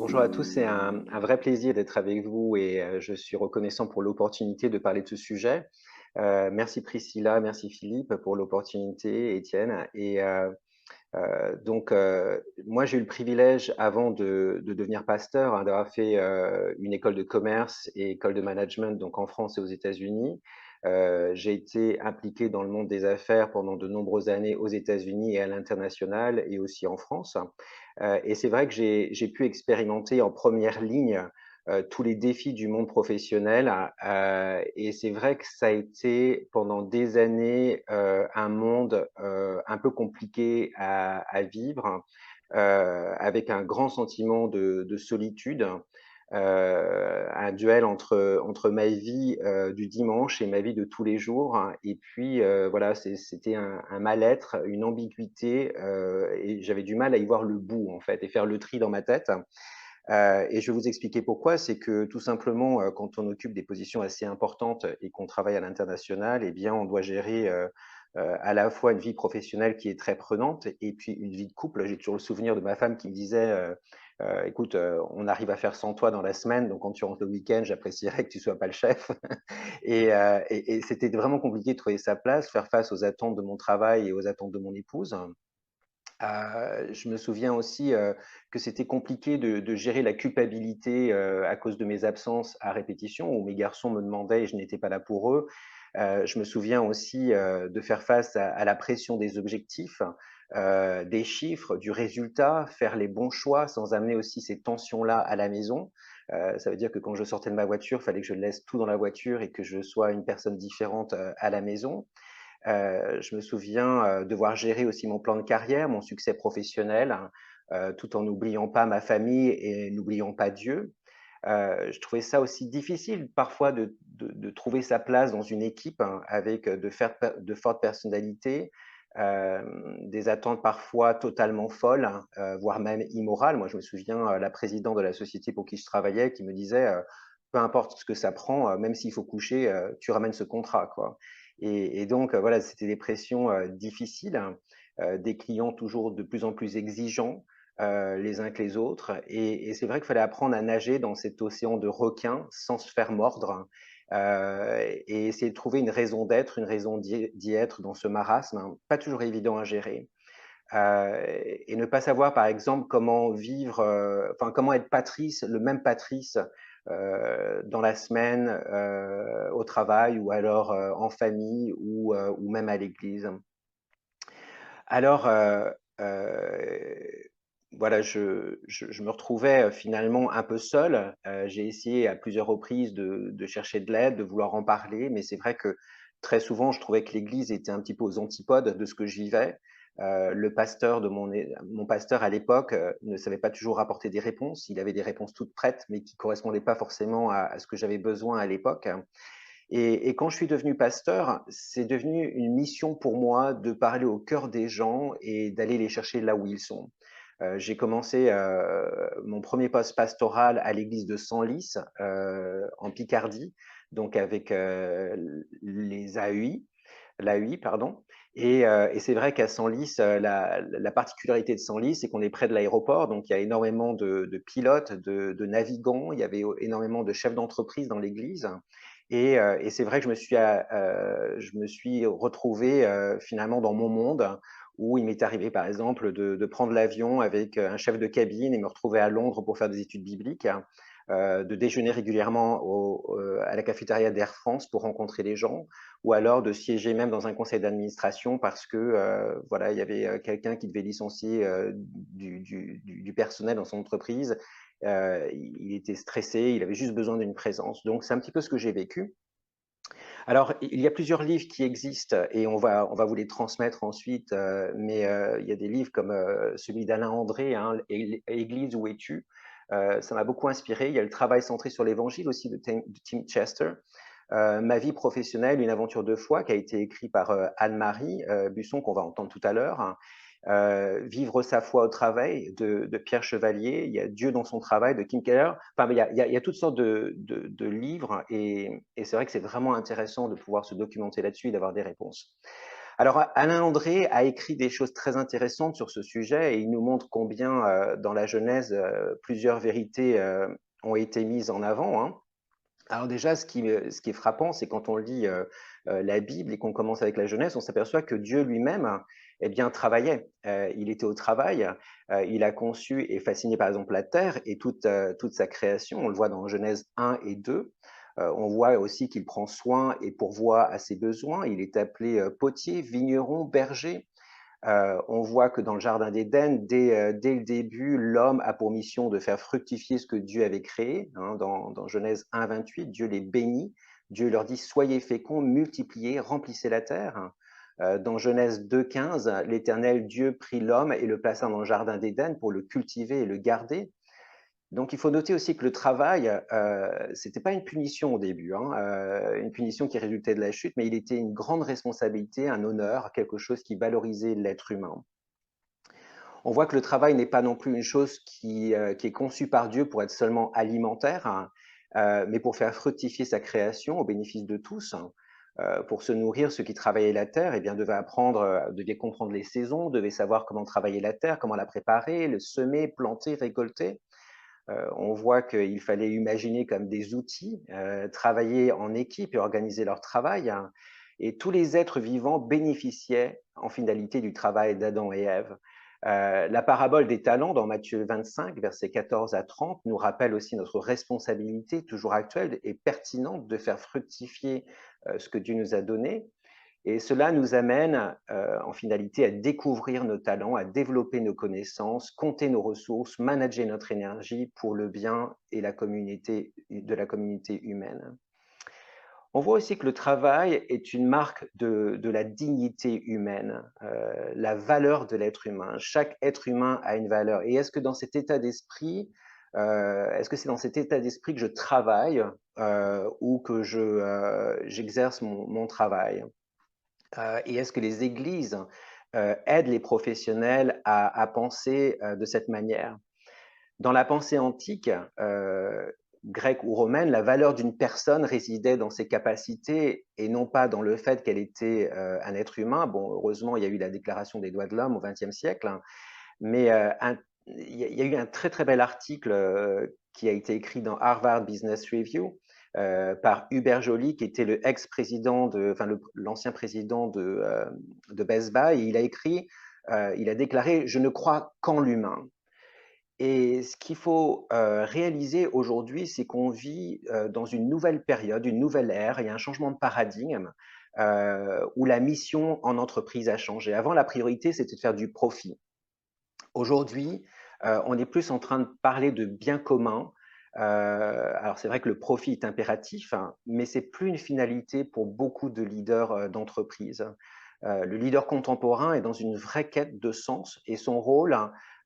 Bonjour à tous, c'est un vrai plaisir d'être avec vous et je suis reconnaissant pour l'opportunité de parler de ce sujet. Merci Priscilla, merci Philippe pour l'opportunité, Étienne. Moi, j'ai eu le privilège, avant de devenir pasteur, hein, d'avoir fait une école de commerce et école de management, donc en France et aux États-Unis. J'ai été impliqué dans le monde des affaires pendant de nombreuses années aux États-Unis et à l'international et aussi en France. Et c'est vrai que j'ai pu expérimenter en première ligne tous les défis du monde professionnel. Et c'est vrai que ça a été pendant des années un monde un peu compliqué à vivre, avec un grand sentiment de solitude, un duel entre ma vie du dimanche et ma vie de tous les jours. Et puis voilà, c'était un mal-être, une ambiguïté, et j'avais du mal à y voir le bout en fait et faire le tri dans ma tête. Et je vais vous expliquer pourquoi. C'est que tout simplement, quand on occupe des positions assez importantes et qu'on travaille à l'international, eh bien, on doit gérer à la fois une vie professionnelle qui est très prenante et puis une vie de couple. J'ai toujours le souvenir de ma femme qui me disait écoute, on arrive à faire sans toi dans la semaine, donc quand tu rentres le week-end, j'apprécierais que tu sois pas le chef. Et c'était vraiment compliqué de trouver sa place, faire face aux attentes de mon travail et aux attentes de mon épouse. Je me souviens aussi que c'était compliqué de gérer la culpabilité à cause de mes absences à répétition, où mes garçons me demandaient et je n'étais pas là pour eux. Je me souviens aussi de faire face à la pression des objectifs, des chiffres, du résultat, faire les bons choix sans amener aussi ces tensions-là à la maison. Ça veut dire que quand je sortais de ma voiture, il fallait que je laisse tout dans la voiture et que je sois une personne différente à la maison. Je me souviens devoir gérer aussi mon plan de carrière, mon succès professionnel, tout en n'oubliant pas ma famille et n'oubliant pas Dieu. Je trouvais ça aussi difficile parfois de trouver sa place dans une équipe, hein, avec de fortes personnalités, des attentes parfois totalement folles, hein, voire même immorales. Moi, je me souviens la présidente de la société pour qui je travaillais qui me disait peu importe ce que ça prend, même s'il faut coucher, tu ramènes ce contrat, quoi. Et donc, voilà, c'était des pressions difficiles, hein, des clients toujours de plus en plus exigeants, les uns que les autres. Et c'est vrai qu'il fallait apprendre à nager dans cet océan de requins sans se faire mordre, et essayer de trouver une raison d'être, une raison d'y être dans ce marasme, hein, pas toujours évident à gérer. Et ne pas savoir, par exemple, comment vivre, enfin, comment être Patrice, le même Patrice, dans la semaine, au travail ou alors en famille ou même à l'église. Alors, voilà, je me retrouvais finalement un peu seul. J'ai essayé à plusieurs reprises de chercher de l'aide, de vouloir en parler, mais c'est vrai que très souvent, je trouvais que l'Église était un petit peu aux antipodes de ce que je vivais. Le pasteur de mon pasteur à l'époque ne savait pas toujours apporter des réponses. Il avait des réponses toutes prêtes, mais qui correspondaient pas forcément à ce que j'avais besoin à l'époque. Et quand je suis devenu pasteur, c'est devenu une mission pour moi de parler au cœur des gens et d'aller les chercher là où ils sont. J'ai commencé mon premier poste pastoral à l'église de Senlis, en Picardie, donc avec les AEI, l'AEI, pardon. Et c'est vrai qu'à Senlis, la particularité de Senlis, c'est qu'on est près de l'aéroport, donc il y a énormément de pilotes, de navigants, il y avait énormément de chefs d'entreprise dans l'église. Et c'est vrai que je me suis retrouvé finalement dans mon monde, où il m'est arrivé par exemple de prendre l'avion avec un chef de cabine et me retrouver à Londres pour faire des études bibliques, de déjeuner régulièrement à la cafétéria d'Air France pour rencontrer les gens, ou alors de siéger même dans un conseil d'administration parce que voilà, il y avait quelqu'un qui devait licencier du personnel dans son entreprise. Il était stressé, il avait juste besoin d'une présence. Donc c'est un petit peu ce que j'ai vécu. Alors, il y a plusieurs livres qui existent et on va vous les transmettre ensuite, mais il y a des livres comme celui d'Alain André, hein, Église, où es-tu? Ça m'a beaucoup inspiré. Il y a le travail centré sur l'évangile aussi de Tim Chester. Ma vie professionnelle, une aventure de foi, qui a été écrit par Anne-Marie Busson, qu'on va entendre tout à l'heure, hein. Vivre sa foi au travail de Pierre Chevalier. Il y a Dieu dans son travail de Kim Keller. Enfin, il y a toutes sortes de livres et c'est vrai que c'est vraiment intéressant de pouvoir se documenter là-dessus et d'avoir des réponses. Alors, Alain André a écrit des choses très intéressantes sur ce sujet et il nous montre combien, dans la Genèse, plusieurs vérités, ont été mises en avant, hein. Alors déjà, ce qui est frappant, c'est quand on lit, la Bible et qu'on commence avec la Genèse, on s'aperçoit que Dieu lui-même, eh bien, travaillait. Il était au travail, il a conçu et façonné, par exemple, la terre et toute sa création. On le voit dans Genèse 1 et 2. On voit aussi qu'il prend soin et pourvoit à ses besoins. Il est appelé, potier, vigneron, berger. On voit que dans le jardin d'Éden, dès le début, l'homme a pour mission de faire fructifier ce que Dieu avait créé, hein. Dans Genèse 1, 28, Dieu les bénit. Dieu leur dit: soyez féconds, multipliez, remplissez la terre. Dans Genèse 2, 15, l'Éternel Dieu prit l'homme et le plaça dans le jardin d'Éden pour le cultiver et le garder. Donc il faut noter aussi que le travail, c'était pas une punition au début, hein, une punition qui résultait de la chute, mais il était une grande responsabilité, un honneur, quelque chose qui valorisait l'être humain. On voit que le travail n'est pas non plus une chose qui est conçue par Dieu pour être seulement alimentaire, hein, mais pour faire fructifier sa création au bénéfice de tous, hein. Pour se nourrir, ceux qui travaillaient la terre, eh bien, devaient apprendre, devaient comprendre les saisons, devaient savoir comment travailler la terre, comment la préparer, le semer, planter, récolter. On voit qu'il fallait imaginer comme des outils, travailler en équipe et organiser leur travail, hein. Et tous les êtres vivants bénéficiaient en finalité du travail d'Adam et Ève. La parabole des talents dans Matthieu 25, versets 14 à 30, nous rappelle aussi notre responsabilité toujours actuelle et pertinente de faire fructifier ce que Dieu nous a donné. Et cela nous amène en finalité à découvrir nos talents, à développer nos connaissances, compter nos ressources, manager notre énergie pour le bien et de la communauté humaine. On voit aussi que le travail est une marque de la dignité humaine, la valeur de l'être humain. Chaque être humain a une valeur. Et est-ce que dans cet état d'esprit, est-ce que c'est dans cet état d'esprit que je travaille ou que j'exerce mon travail? Et est-ce que les églises aident les professionnels à penser de cette manière? Dans la pensée antique, grecque ou romaine, la valeur d'une personne résidait dans ses capacités et non pas dans le fait qu'elle était un être humain. Bon, heureusement, il y a eu la Déclaration des droits de l'homme au XXe siècle, hein, mais il y a eu un très très bel article qui a été écrit dans Harvard Business Review par Hubert Joly, qui était le ex-président enfin l'ancien président de Best Buy. Et il a écrit, il a déclaré: je ne crois qu'en l'humain. Et ce qu'il faut réaliser aujourd'hui, c'est qu'on vit dans une nouvelle période, une nouvelle ère. Il y a un changement de paradigme où la mission en entreprise a changé. Avant, la priorité, c'était de faire du profit. Aujourd'hui, on est plus en train de parler de bien commun. Alors c'est vrai que le profit est impératif, hein, mais c'est plus une finalité pour beaucoup de leaders d'entreprise. Le leader contemporain est dans une vraie quête de sens et son rôle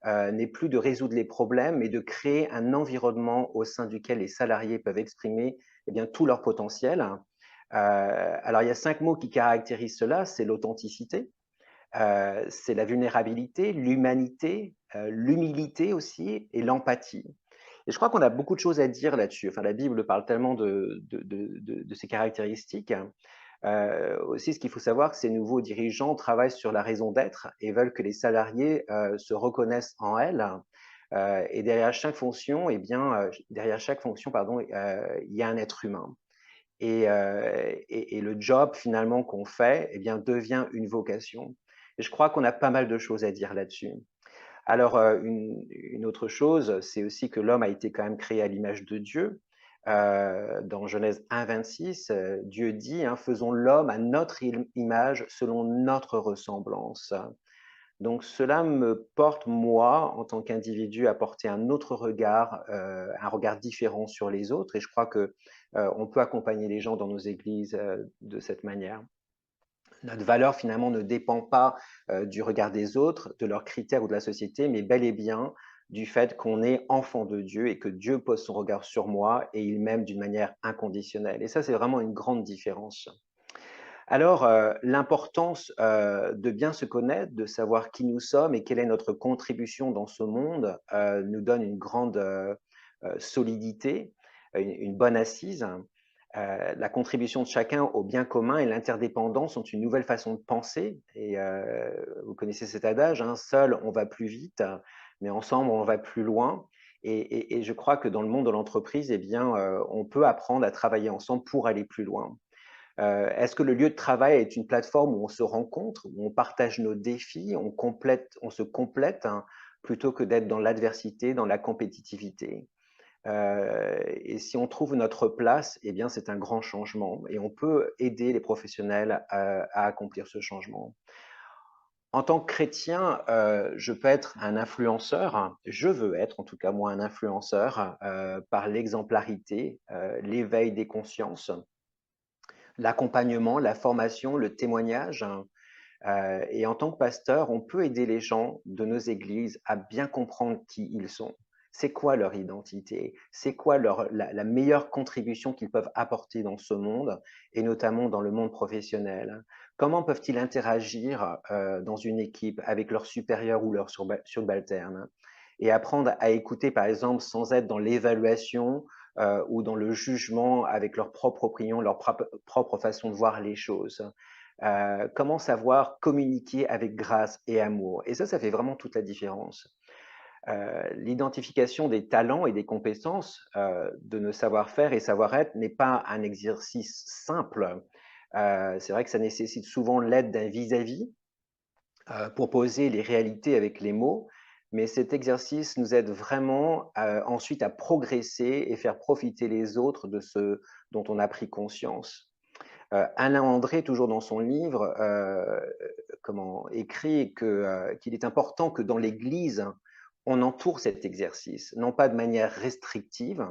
n'est plus de résoudre les problèmes, mais de créer un environnement au sein duquel les salariés peuvent exprimer eh bien, tout leur potentiel. Alors il y a 5 mots qui caractérisent cela, c'est l'authenticité, c'est la vulnérabilité, l'humanité, l'humilité aussi et l'empathie. Et je crois qu'on a beaucoup de choses à dire là-dessus. Enfin, la Bible parle tellement de ces caractéristiques. Aussi, ce qu'il faut savoir, que ces nouveaux dirigeants travaillent sur la raison d'être et veulent que les salariés se reconnaissent en elle. Et derrière chaque fonction, derrière chaque fonction, pardon, il y a un être humain. Et le job finalement qu'on fait, eh bien, devient une vocation. Et je crois qu'on a pas mal de choses à dire là-dessus. Alors, une autre chose, c'est aussi que l'homme a été quand même créé à l'image de Dieu. Dans Genèse 1, 26, Dieu dit, hein, faisons l'homme à notre image, selon notre ressemblance. Donc cela me porte, moi, en tant qu'individu, à porter un autre regard, un regard différent sur les autres. Et je crois que on peut accompagner les gens dans nos églises de cette manière. Notre valeur, finalement, ne dépend pas du regard des autres, de leurs critères ou de la société, mais bel et bien du fait qu'on est enfant de Dieu et que Dieu pose son regard sur moi et il m'aime d'une manière inconditionnelle. Et ça, c'est vraiment une grande différence. Alors, l'importance de bien se connaître, de savoir qui nous sommes et quelle est notre contribution dans ce monde, nous donne une grande solidité, une bonne assise. La contribution de chacun au bien commun et l'interdépendance sont une nouvelle façon de penser. Et vous connaissez cet adage, hein, seul on va plus vite, mais ensemble on va plus loin. Et je crois que dans le monde de l'entreprise, eh bien, on peut apprendre à travailler ensemble pour aller plus loin. Est-ce que le lieu de travail est une plateforme où on se rencontre, où on partage nos défis, on se complète, hein, plutôt que d'être dans l'adversité, dans la compétitivité? Et si on trouve notre place, eh bien, c'est un grand changement et on peut aider les professionnels à accomplir ce changement. En tant que chrétien, je peux être un influenceur, je veux être en tout cas moi un influenceur par l'exemplarité, l'éveil des consciences, l'accompagnement, la formation, le témoignage. Et en tant que pasteur, on peut aider les gens de nos églises à bien comprendre qui ils sont. C'est quoi leur identité? C'est quoi la meilleure contribution qu'ils peuvent apporter dans ce monde, et notamment dans le monde professionnel? Comment peuvent-ils interagir dans une équipe avec leurs supérieurs ou leurs subalternes? Et apprendre à écouter, par exemple, sans être dans l'évaluation ou dans le jugement avec leur propre opinion, leur propre façon de voir les choses. Comment savoir communiquer avec grâce et amour. Et ça fait vraiment toute la différence. L'identification des talents et des compétences, de nos savoir-faire et savoir-être n'est pas un exercice simple. C'est vrai que ça nécessite souvent l'aide d'un vis-à-vis pour poser les réalités avec les mots, mais cet exercice nous aide vraiment ensuite à progresser et faire profiter les autres de ce dont on a pris conscience. Alain André, toujours dans son livre, écrit qu'il est important que dans l'Église, on entoure cet exercice, non pas de manière restrictive,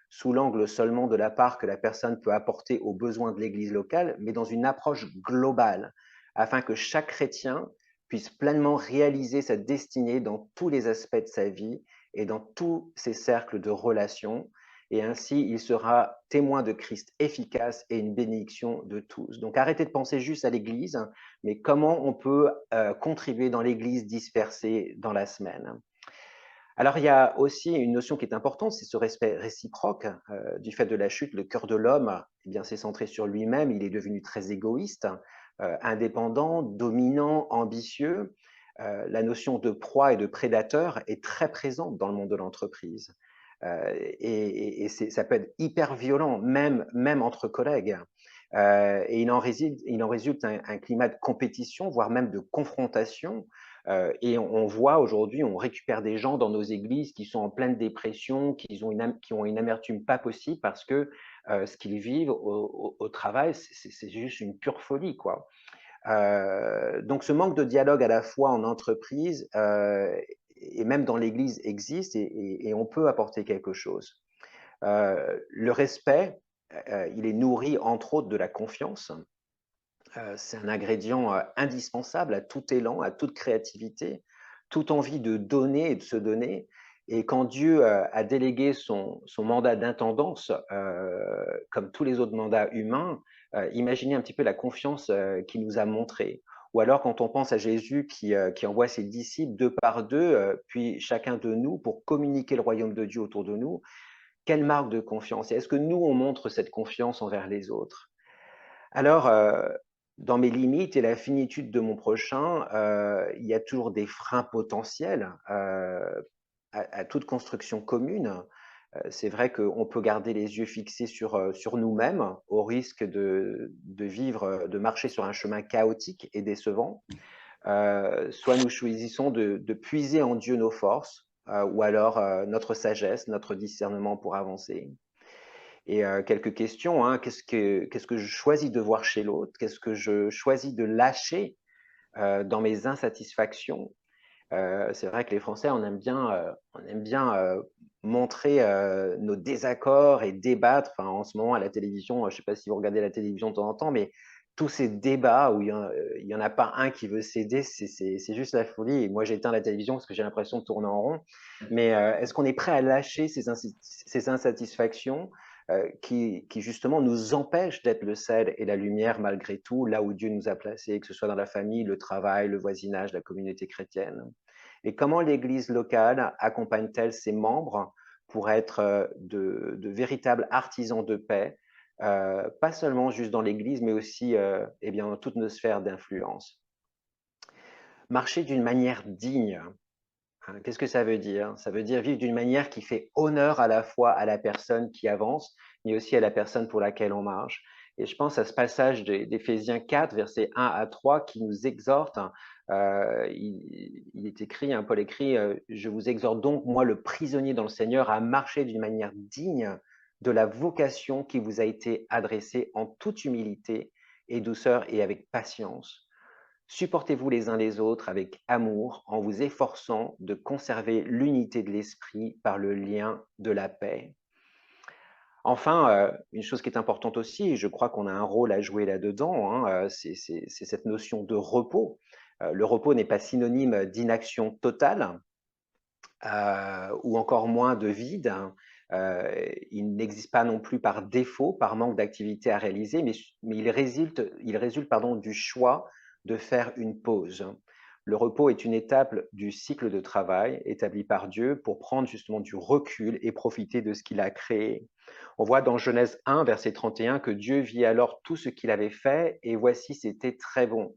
sous l'angle seulement de la part que la personne peut apporter aux besoins de l'Église locale, mais dans une approche globale, afin que chaque chrétien puisse pleinement réaliser sa destinée dans tous les aspects de sa vie et dans tous ses cercles de relations, et ainsi il sera témoin de Christ efficace et une bénédiction de tous. Donc arrêtez de penser juste à l'Église, mais comment on peut contribuer dans l'Église dispersée dans la semaine. Alors il y a aussi une notion qui est importante, c'est ce respect réciproque. Du fait de la chute, le cœur de l'homme, eh bien, s'est centré sur lui-même, il est devenu très égoïste, indépendant, dominant, ambitieux. La notion de proie et de prédateur est très présente dans le monde de l'entreprise. Et ça peut être hyper violent, même entre collègues. Et il en résulte un climat de compétition, voire même de confrontation. Et on voit aujourd'hui, on récupère des gens dans nos églises qui sont en pleine dépression, qui ont une amertume pas possible parce que ce qu'ils vivent au travail, c'est juste une pure folie, quoi. Donc ce manque de dialogue à la fois en entreprise et même dans l'Église existe et on peut apporter quelque chose. Le respect, il est nourri entre autres de la confiance. C'est un ingrédient indispensable à tout élan, à toute créativité, toute envie de donner et de se donner. Et quand Dieu a délégué son mandat d'intendance, comme tous les autres mandats humains, imaginez un petit peu la confiance qu'il nous a montrée. Ou alors quand on pense à Jésus qui envoie ses disciples deux par deux, puis chacun de nous pour communiquer le royaume de Dieu autour de nous, quelle marque de confiance? Et est-ce que nous, on montre cette confiance envers les autres? Alors, dans mes limites et la finitude de mon prochain, il y a toujours des freins potentiels, à toute construction commune. C'est vrai qu'on peut garder les yeux fixés sur nous-mêmes, au risque de vivre, de marcher sur un chemin chaotique et décevant. Soit nous choisissons de puiser en Dieu nos forces, ou alors, notre sagesse, notre discernement pour avancer. Et quelques questions, hein. Qu'est-ce que je choisis de voir chez l'autre? Qu'est-ce que je choisis de lâcher dans mes insatisfactions? C'est vrai que les Français, on aime bien montrer nos désaccords et débattre. Enfin, en ce moment, à la télévision, je ne sais pas si vous regardez la télévision de temps en temps, mais tous ces débats où il y en a pas un qui veut céder, c'est juste la folie. Et moi, j'ai éteint la télévision parce que j'ai l'impression de tourner en rond. Mais est-ce qu'on est prêt à lâcher ces insatisfactions qui justement nous empêchent d'être le sel et la lumière malgré tout, là où Dieu nous a placés, que ce soit dans la famille, le travail, le voisinage, la communauté chrétienne? Et comment l'Église locale accompagne-t-elle ses membres pour être de véritables artisans de paix, pas seulement juste dans l'Église, mais aussi, eh bien, dans toutes nos sphères d'influence. Marcher d'une manière digne, hein, qu'est-ce que ça veut dire? Ça veut dire vivre d'une manière qui fait honneur à la fois à la personne qui avance, mais aussi à la personne pour laquelle on marche. Et je pense à ce passage d'Éphésiens 4, versets 1 à 3, qui nous exhorte. Il est écrit, hein, Paul écrit, je vous exhorte donc, moi le prisonnier dans le Seigneur, à marcher d'une manière digne de la vocation qui vous a été adressée en toute humilité et douceur et avec patience. Supportez-vous les uns les autres avec amour en vous efforçant de conserver l'unité de l'esprit par le lien de la paix. Enfin, une chose qui est importante aussi, et je crois qu'on a un rôle à jouer là-dedans, hein, c'est cette notion de repos. Le repos n'est pas synonyme d'inaction totale, ou encore moins de vide, hein. Il n'existe pas non plus par défaut, par manque d'activité à réaliser, mais il résulte pardon, du choix de faire une pause. Le repos est une étape du cycle de travail établi par Dieu pour prendre justement du recul et profiter de ce qu'il a créé. On voit dans Genèse 1, verset 31, que Dieu vit alors tout ce qu'il avait fait et voici, c'était très bon.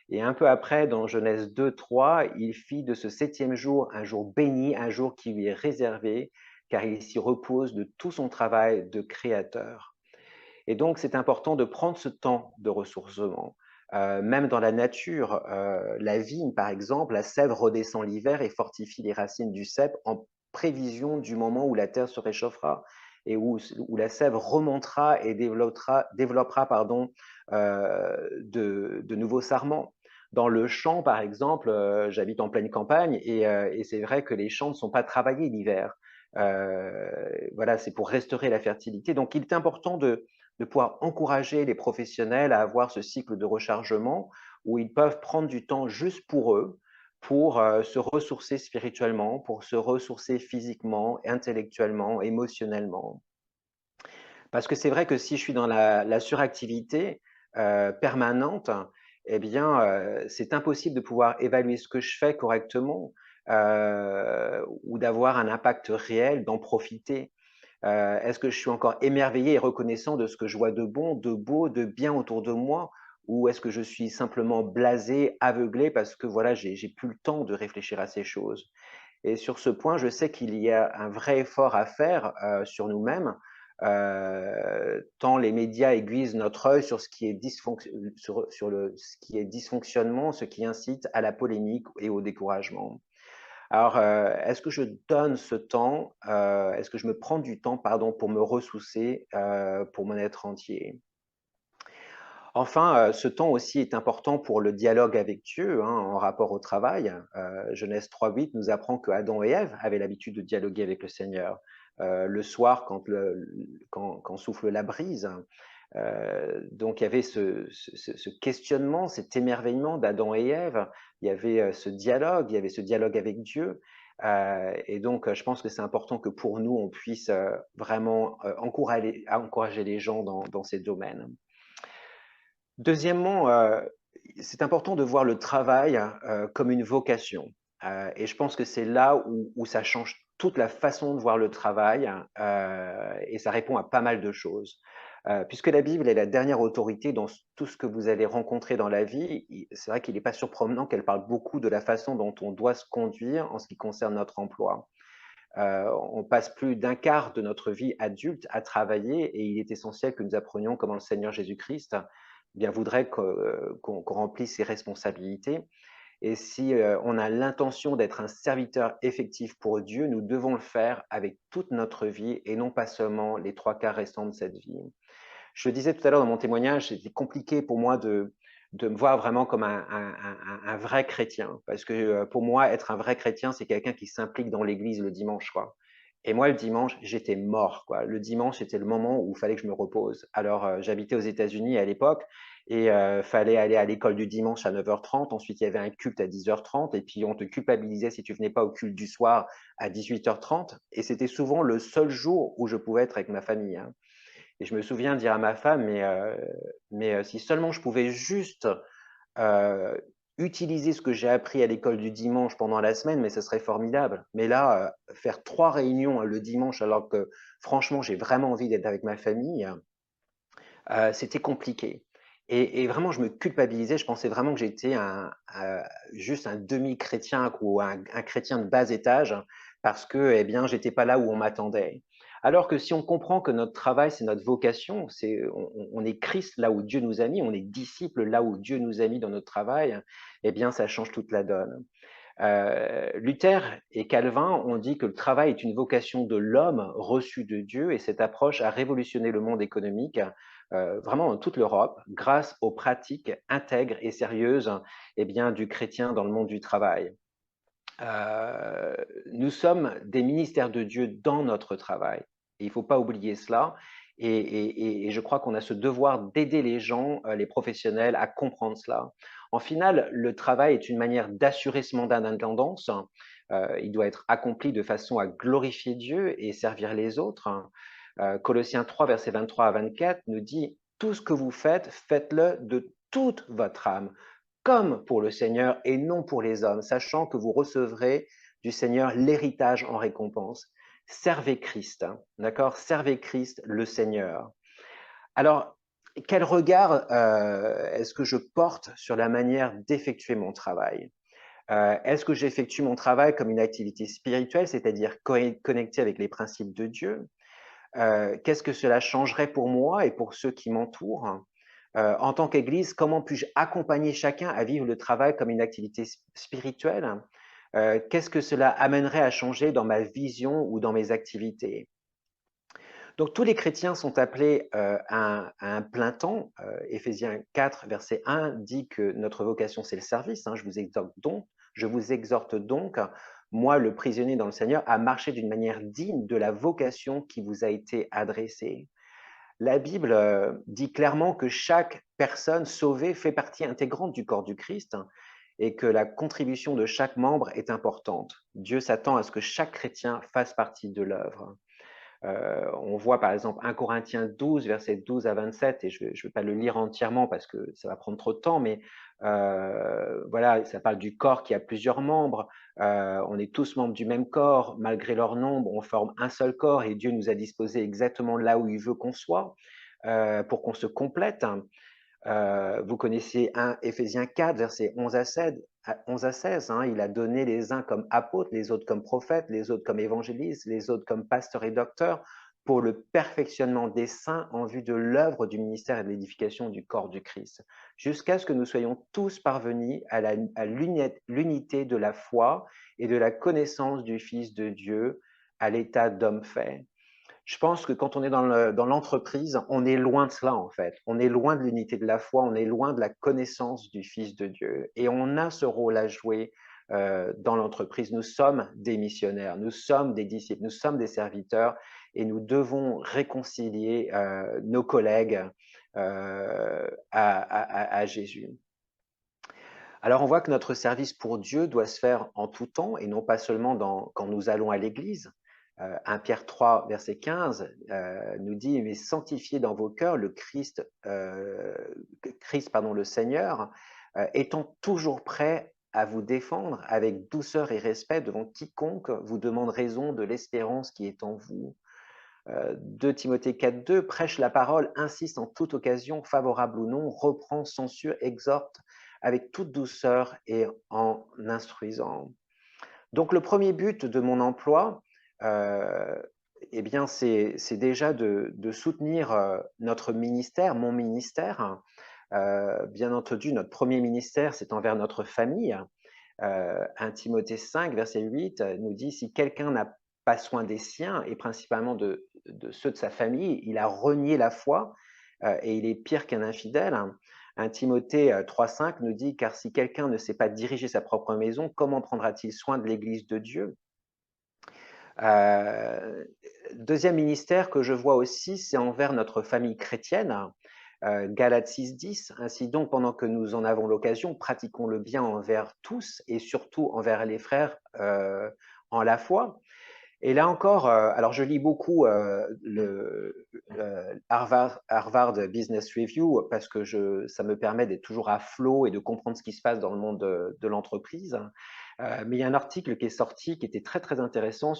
Et un peu après, dans Genèse 2, 3, il fit de ce septième jour un jour béni, un jour qui lui est réservé, car il s'y repose de tout son travail de créateur. Et donc, c'est important de prendre ce temps de ressourcement. Même dans la nature, la vigne, par exemple, la sève redescend l'hiver et fortifie les racines du cep en prévision du moment où la terre se réchauffera et où la sève remontera et développera pardon, de nouveaux sarments. Dans le champ, par exemple, j'habite en pleine campagne et c'est vrai que les champs ne sont pas travaillés l'hiver. Voilà, c'est pour restaurer la fertilité. Donc, il est important de pouvoir encourager les professionnels à avoir ce cycle de rechargement où ils peuvent prendre du temps juste pour eux, pour se ressourcer spirituellement, pour se ressourcer physiquement, intellectuellement, émotionnellement. Parce que c'est vrai que si je suis dans la suractivité permanente, eh bien, c'est impossible de pouvoir évaluer ce que je fais correctement ou d'avoir un impact réel, d'en profiter. Est-ce que je suis encore émerveillé et reconnaissant de ce que je vois de bon, de beau, de bien autour de moi? Ou est-ce que je suis simplement blasé, aveuglé parce que voilà, j'ai plus le temps de réfléchir à ces choses? Et sur ce point, je sais qu'il y a un vrai effort à faire sur nous-mêmes, tant les médias aiguisent notre œil sur ce qui est ce qui est dysfonctionnement, ce qui incite à la polémique et au découragement. Alors, est-ce que je donne ce temps, est-ce que je me prends du temps, pardon, pour me ressourcer, pour mon être entier? Enfin, ce temps aussi est important pour le dialogue avec Dieu, hein, en rapport au travail. Genèse 3:8 nous apprend que Adam et Ève avaient l'habitude de dialoguer avec le Seigneur. Le soir, quand souffle la brise. Donc il y avait ce questionnement, cet émerveillement d'Adam et Ève. Il y avait il y avait ce dialogue avec Dieu. Et donc, je pense que c'est important que pour nous, on puisse vraiment encourager les gens dans ces domaines. Deuxièmement, c'est important de voir le travail comme une vocation. Et je pense que c'est là où ça change toute la façon de voir le travail et ça répond à pas mal de choses. Puisque la Bible est la dernière autorité dans tout ce que vous allez rencontrer dans la vie, c'est vrai qu'il n'est pas surprenant qu'elle parle beaucoup de la façon dont on doit se conduire en ce qui concerne notre emploi. On passe plus d'un quart de notre vie adulte à travailler et il est essentiel que nous apprenions comment le Seigneur Jésus-Christ bien voudrait qu'on remplisse ses responsabilités. Et si on a l'intention d'être un serviteur effectif pour Dieu, nous devons le faire avec toute notre vie et non pas seulement les trois quarts restants de cette vie. Je le disais tout à l'heure dans mon témoignage, c'était compliqué pour moi de me voir vraiment comme un vrai chrétien. Parce que pour moi, être un vrai chrétien, c'est quelqu'un qui s'implique dans l'église le dimanche, quoi. Et moi, le dimanche, j'étais mort, quoi. Le dimanche, c'était le moment où il fallait que je me repose. Alors, j'habitais aux États-Unis à l'époque et fallait aller à l'école du dimanche à 9h30. Ensuite, il y avait un culte à 10h30 et puis on te culpabilisait si tu venais pas au culte du soir à 18h30. Et c'était souvent le seul jour où je pouvais être avec ma famille, hein. Et je me souviens dire à ma femme, mais si seulement je pouvais juste euh, utiliser ce que j'ai appris à l'école du dimanche pendant la semaine, mais ce serait formidable. Mais là, faire 3 réunions le dimanche, alors que franchement, j'ai vraiment envie d'être avec ma famille, C'était compliqué et vraiment je me culpabilisais, je pensais vraiment que j'étais juste un demi-chrétien ou un chrétien de bas étage parce que, eh bien, j'étais pas là où on m'attendait. Alors que si on comprend que notre travail, c'est notre vocation, on est Christ là où Dieu nous a mis, on est disciples là où Dieu nous a mis dans notre travail, eh bien, ça change toute la donne. Luther et Calvin ont dit que le travail est une vocation de l'homme reçue de Dieu et cette approche a révolutionné le monde économique vraiment dans toute l'Europe grâce aux pratiques intègres et sérieuses eh bien, du chrétien dans le monde du travail. Euh, Nous sommes des ministères de Dieu dans notre travail. Et il ne faut pas oublier cela. Et je crois qu'on a ce devoir d'aider les gens, les professionnels, à comprendre cela. En final, le travail est une manière d'assurer ce mandat d'indépendance. Il doit être accompli de façon à glorifier Dieu et servir les autres. Colossiens 3, versets 23 à 24 nous dit, tout ce que vous faites, faites-le de toute votre âme, comme pour le Seigneur et non pour les hommes, sachant que vous recevrez du Seigneur l'héritage en récompense. Servez Christ, hein, d'accord? Servez Christ, le Seigneur. Alors, quel regard est-ce que je porte sur la manière d'effectuer mon travail? Est-ce que j'effectue mon travail comme une activité spirituelle, c'est-à-dire connectée avec les principes de Dieu? Qu'est-ce que cela changerait pour moi et pour ceux qui m'entourent? En tant qu'Église, comment puis-je accompagner chacun à vivre le travail comme une activité spirituelle? Qu'est-ce que cela amènerait à changer dans ma vision ou dans mes activités? Donc tous les chrétiens sont appelés à un plein temps. Éphésiens 4, verset 1 dit que notre vocation, c'est le service. Hein. Je vous exhorte donc, moi, le prisonnier dans le Seigneur, à marcher d'une manière digne de la vocation qui vous a été adressée. La Bible dit clairement que chaque personne sauvée fait partie intégrante du corps du Christ, hein, et que la contribution de chaque membre est importante. Dieu s'attend à ce que chaque chrétien fasse partie de l'œuvre. On voit par exemple 1 Corinthiens 12, versets 12 à 27, et je ne vais pas le lire entièrement parce que ça va prendre trop de temps, mais voilà, ça parle du corps qui a plusieurs membres. On est tous membres du même corps, malgré leur nombre, on forme un seul corps et Dieu nous a disposés exactement là où il veut qu'on soit pour qu'on se complète. Vous connaissez 1 Éphésiens 4, versets 11 à 16. Hein, il a donné les uns comme apôtres, les autres comme prophètes, les autres comme évangélistes, les autres comme pasteurs et docteurs, pour le perfectionnement des saints en vue de l'œuvre du ministère et de l'édification du corps du Christ, jusqu'à ce que nous soyons tous parvenus à l'unité de la foi et de la connaissance du Fils de Dieu, à l'état d'homme fait. Je pense que quand on est dans l'entreprise, on est loin de cela en fait. On est loin de l'unité de la foi, on est loin de la connaissance du Fils de Dieu. Et on a ce rôle à jouer dans l'entreprise. Nous sommes des missionnaires, nous sommes des disciples, nous sommes des serviteurs et nous devons réconcilier nos collègues à Jésus. Alors on voit que notre service pour Dieu doit se faire en tout temps et non pas seulement quand nous allons à l'église. 1 Pierre 3, verset 15 nous dit, mais sanctifiez dans vos cœurs le Christ, pardon, le Seigneur, étant toujours prêt à vous défendre avec douceur et respect devant quiconque vous demande raison de l'espérance qui est en vous. 2 Timothée 4, 2 prêche la parole, insiste en toute occasion, favorable ou non, reprend, censure, exhorte avec toute douceur et en instruisant. Donc le premier but de mon emploi, eh bien, c'est déjà de soutenir notre ministère, mon ministère. Bien entendu, notre premier ministère, c'est envers notre famille. 1 Timothée 5, verset 8 nous dit, si quelqu'un n'a pas soin des siens, et principalement de ceux de sa famille, il a renié la foi et il est pire qu'un infidèle. 1 Timothée 3,5 nous dit, car si quelqu'un ne sait pas diriger sa propre maison, comment prendra-t-il soin de l'Église de Dieu? Deuxième ministère que je vois aussi, c'est envers notre famille chrétienne. Galates 6,10. Ainsi donc, pendant que nous en avons l'occasion, pratiquons le bien envers tous et surtout envers les frères en la foi. Et là encore, alors je lis beaucoup le Harvard Business Review parce que ça me permet d'être toujours à flot et de comprendre ce qui se passe dans le monde de l'entreprise. Mais il y a un article qui est sorti qui était très très intéressant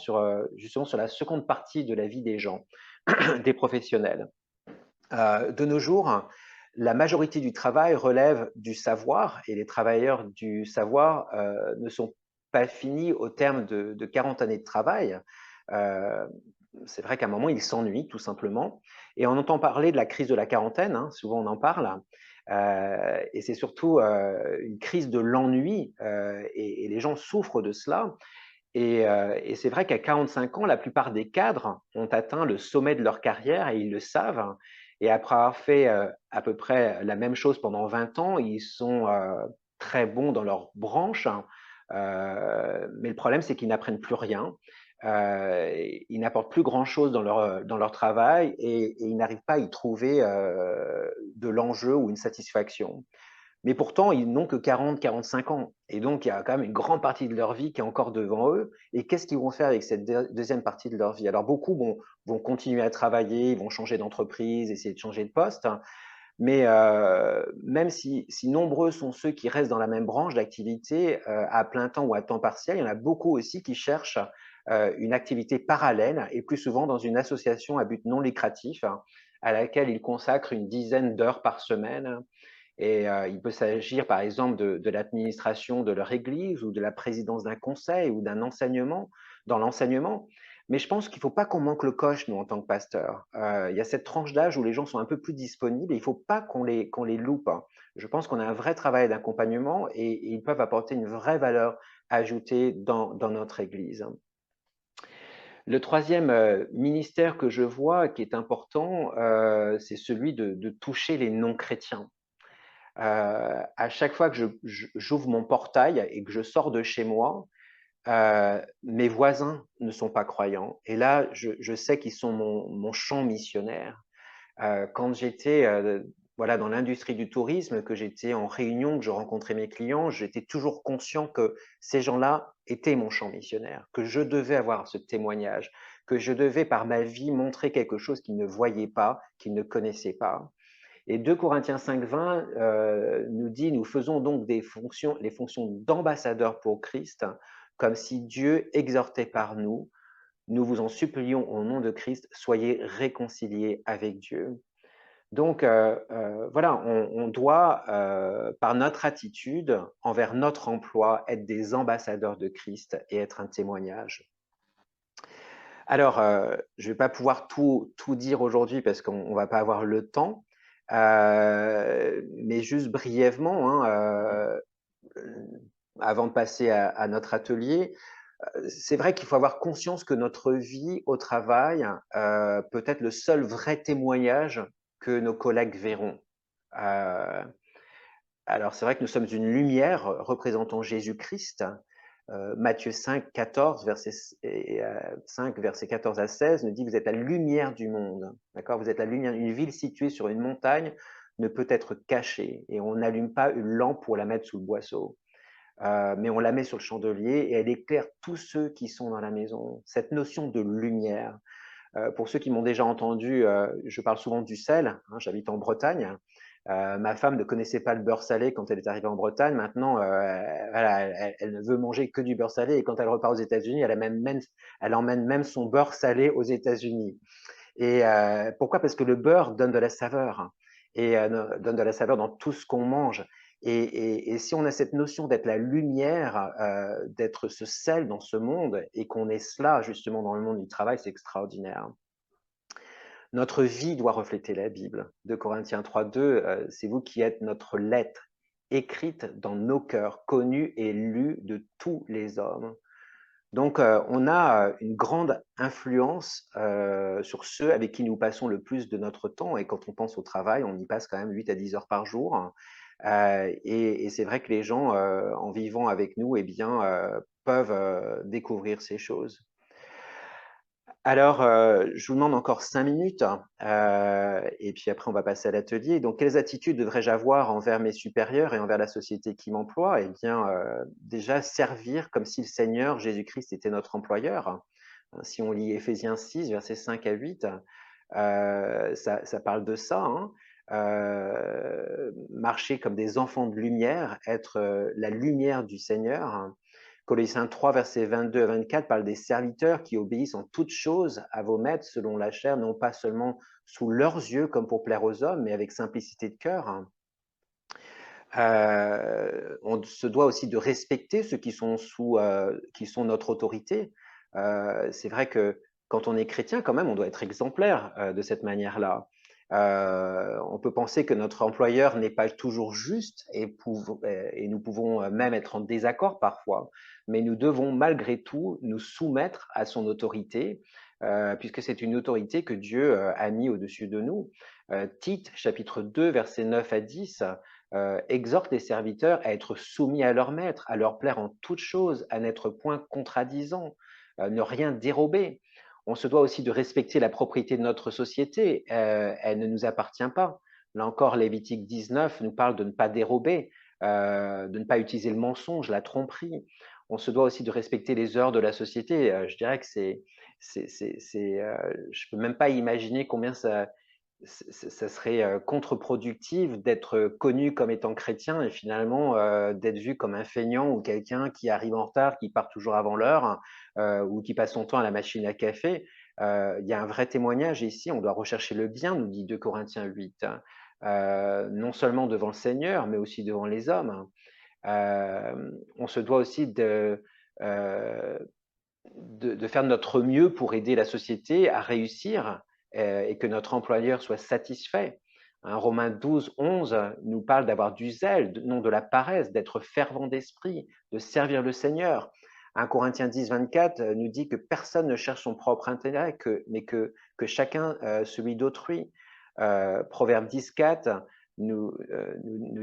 justement sur la seconde partie de la vie des gens, des professionnels. De nos jours, la majorité du travail relève du savoir et les travailleurs du savoir ne sont pas finis au terme de 40 années de travail. Euh, c'est vrai qu'à un moment, ils s'ennuient tout simplement. Et on entend parler de la crise de la quarantaine, hein, souvent on en parle. Et c'est surtout une crise de l'ennui et les gens souffrent de cela. Et c'est vrai qu'à 45 ans, la plupart des cadres ont atteint le sommet de leur carrière et ils le savent. Et après avoir fait à peu près la même chose pendant 20 ans, ils sont très bons dans leur branche. Mais le problème, c'est qu'ils n'apprennent plus rien. Ils n'apportent plus grand-chose dans leur travail et ils n'arrivent pas à y trouver de l'enjeu ou une satisfaction. Mais pourtant, ils n'ont que 40, 45 ans. Et donc, il y a quand même une grande partie de leur vie qui est encore devant eux. Et qu'est-ce qu'ils vont faire avec cette deuxième partie de leur vie? Alors, beaucoup vont continuer à travailler, ils vont changer d'entreprise, essayer de changer de poste. Mais même si nombreux sont ceux qui restent dans la même branche d'activité à plein temps ou à temps partiel, il y en a beaucoup aussi qui cherchent une activité parallèle et plus souvent dans une association à but non lucratif à laquelle ils consacrent une dizaine d'heures par semaine. Et il peut s'agir, par exemple, de l'administration de leur église ou de la présidence d'un conseil ou d'un enseignement, dans l'enseignement. Mais je pense qu'il ne faut pas qu'on manque le coche, nous, en tant que pasteurs. Il y a cette tranche d'âge où les gens sont un peu plus disponibles et il ne faut pas qu'on les loupe. Je pense qu'on a un vrai travail d'accompagnement et ils peuvent apporter une vraie valeur ajoutée dans notre église. Le troisième ministère que je vois qui est important, c'est celui de toucher les non-chrétiens. À chaque fois que j'ouvre mon portail et que je sors de chez moi, mes voisins ne sont pas croyants. Et là, je sais qu'ils sont mon champ missionnaire. Quand j'étais voilà, dans l'industrie du tourisme, que j'étais en réunion, que je rencontrais mes clients, j'étais toujours conscient que ces gens-là étaient mon champ missionnaire, que je devais avoir ce témoignage, que je devais par ma vie montrer quelque chose qu'ils ne voyaient pas, qu'ils ne connaissaient pas. Et 2 Corinthiens 5,20 nous dit, nous faisons donc les fonctions d'ambassadeurs pour Christ, comme si Dieu exhortait par nous. Nous vous en supplions au nom de Christ, soyez réconciliés avec Dieu. Donc voilà, on doit, par notre attitude envers notre emploi, être des ambassadeurs de Christ et être un témoignage. Alors, je ne vais pas pouvoir tout dire aujourd'hui parce qu'on ne va pas avoir le temps, mais juste brièvement, hein, avant de passer à notre atelier, c'est vrai qu'il faut avoir conscience que notre vie au travail peut être le seul vrai témoignage que nos collègues verront. Euh, alors, c'est vrai que nous sommes une lumière représentant Jésus-Christ. Matthieu 5, 14, verset, 5, verset 14 à 16 nous dit, vous êtes la lumière du monde. D'accord? Vous êtes la lumière. Une ville située sur une montagne ne peut être cachée et on n'allume pas une lampe pour la mettre sous le boisseau. Mais on la met sur le chandelier et elle éclaire tous ceux qui sont dans la maison. Cette notion de lumière, pour ceux qui m'ont déjà entendu, je parle souvent du sel, hein, j'habite en Bretagne. Ma femme ne connaissait pas le beurre salé quand elle est arrivée en Bretagne. Maintenant, voilà, elle ne veut manger que du beurre salé et quand elle repart aux États-Unis, elle emmène même son beurre salé aux États-Unis. Et pourquoi? Parce que le beurre donne de la saveur et donne de la saveur dans tout ce qu'on mange. Et si on a cette notion d'être la lumière, d'être ce sel dans ce monde et qu'on est cela justement dans le monde du travail, c'est extraordinaire. Notre vie doit refléter la Bible. 2 Corinthiens 3,2, c'est vous qui êtes notre lettre, écrite dans nos cœurs, connue et lue de tous les hommes. Donc, on a une grande influence sur ceux avec qui nous passons le plus de notre temps. Et quand on pense au travail, on y passe quand même 8 à 10 heures par jour. Et c'est vrai que les gens, en vivant avec nous, eh bien, peuvent découvrir ces choses. Alors, je vous demande encore 5 minutes, et puis après on va passer à l'atelier. Donc, quelles attitudes devrais-je avoir envers mes supérieurs et envers la société qui m'emploie? Eh bien, déjà servir comme si le Seigneur Jésus-Christ était notre employeur. Si on lit Éphésiens 6, versets 5 à 8, ça parle de ça, hein. Marcher comme des enfants de lumière, être la lumière du Seigneur. Colossiens 3, versets 22 à 24 parle des serviteurs qui obéissent en toutes choses à vos maîtres selon la chair, non pas seulement sous leurs yeux comme pour plaire aux hommes, mais avec simplicité de cœur. On se doit aussi de respecter ceux qui sont notre autorité. C'est vrai que quand on est chrétien, quand même, on doit être exemplaire de cette manière-là. On peut penser que notre employeur n'est pas toujours juste et nous pouvons même être en désaccord parfois, mais nous devons malgré tout nous soumettre à son autorité, puisque c'est une autorité que Dieu a mis au-dessus de nous. Tite, chapitre 2, versets 9 à 10, exhorte les serviteurs à être soumis à leur maître, à leur plaire en toutes choses, à n'être point contradisants, ne rien dérober. On se doit aussi de respecter la propriété de notre société. Elle ne nous appartient pas. Là encore, Lévitique 19 nous parle de ne pas dérober, de ne pas utiliser le mensonge, la tromperie. On se doit aussi de respecter les heures de la société. Je dirais que je peux même pas imaginer combien ça serait contre-productif d'être connu comme étant chrétien et finalement d'être vu comme un feignant ou quelqu'un qui arrive en retard, qui part toujours avant l'heure ou qui passe son temps à la machine à café. Il y a un vrai témoignage ici, on doit rechercher le bien, nous dit 2 Corinthiens 8, non seulement devant le Seigneur, mais aussi devant les hommes. On se doit aussi de faire notre mieux pour aider la société à réussir et que notre employeur soit satisfait. Romains 12, 11 nous parle d'avoir du zèle, non de la paresse, d'être fervent d'esprit, de servir le Seigneur. 1 Corinthiens 10, 24 nous dit que personne ne cherche son propre intérêt, mais que chacun celui d'autrui. Proverbe 10, 4 nous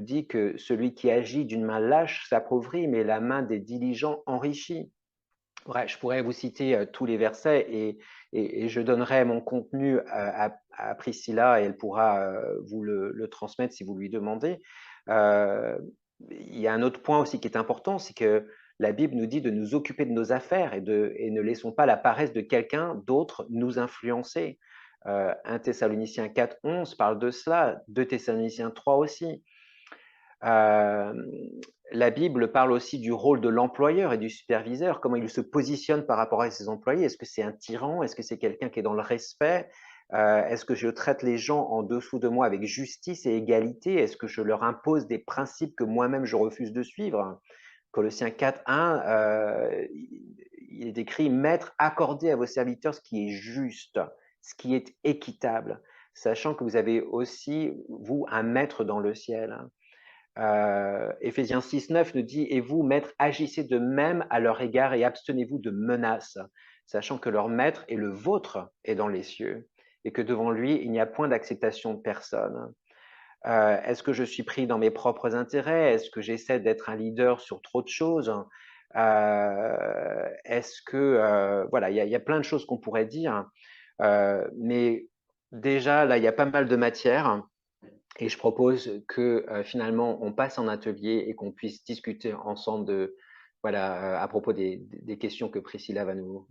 dit que celui qui agit d'une main lâche s'appauvrit, mais la main des diligents enrichit. Ouais, je pourrais vous citer tous les versets et je donnerai mon contenu à Priscilla et elle pourra vous le transmettre si vous lui demandez. Il y a un autre point aussi qui est important, c'est que la Bible nous dit de nous occuper de nos affaires et ne laissons pas la paresse de quelqu'un d'autre nous influencer. 1 Thessaloniciens 4, 11 parle de cela, 2 Thessaloniciens 3 aussi. La Bible parle aussi du rôle de l'employeur et du superviseur, comment il se positionne par rapport à ses employés. Est-ce que c'est un tyran? Est-ce que c'est quelqu'un qui est dans le respect? Est-ce que je traite les gens en dessous de moi avec justice et égalité? Est-ce que je leur impose des principes que moi-même je refuse de suivre? Colossiens 4, 1, il est écrit « Maître, accordez à vos serviteurs ce qui est juste, ce qui est équitable, sachant que vous avez aussi, vous, un maître dans le ciel. » Éphésiens 6, 9 nous dit « Et vous, maîtres, agissez de même à leur égard et abstenez-vous de menaces, sachant que leur maître et le vôtre est dans les cieux, et que devant lui, il n'y a point d'acceptation de personne. » Est-ce que je suis pris dans mes propres intérêts? Est-ce que j'essaie d'être un leader sur trop de choses? Est-ce que... voilà, il y a plein de choses qu'on pourrait dire, mais déjà, là, il y a pas mal de matière. Et je propose que finalement, on passe en atelier et qu'on puisse discuter ensemble de, voilà, à propos des questions que Priscilla va nous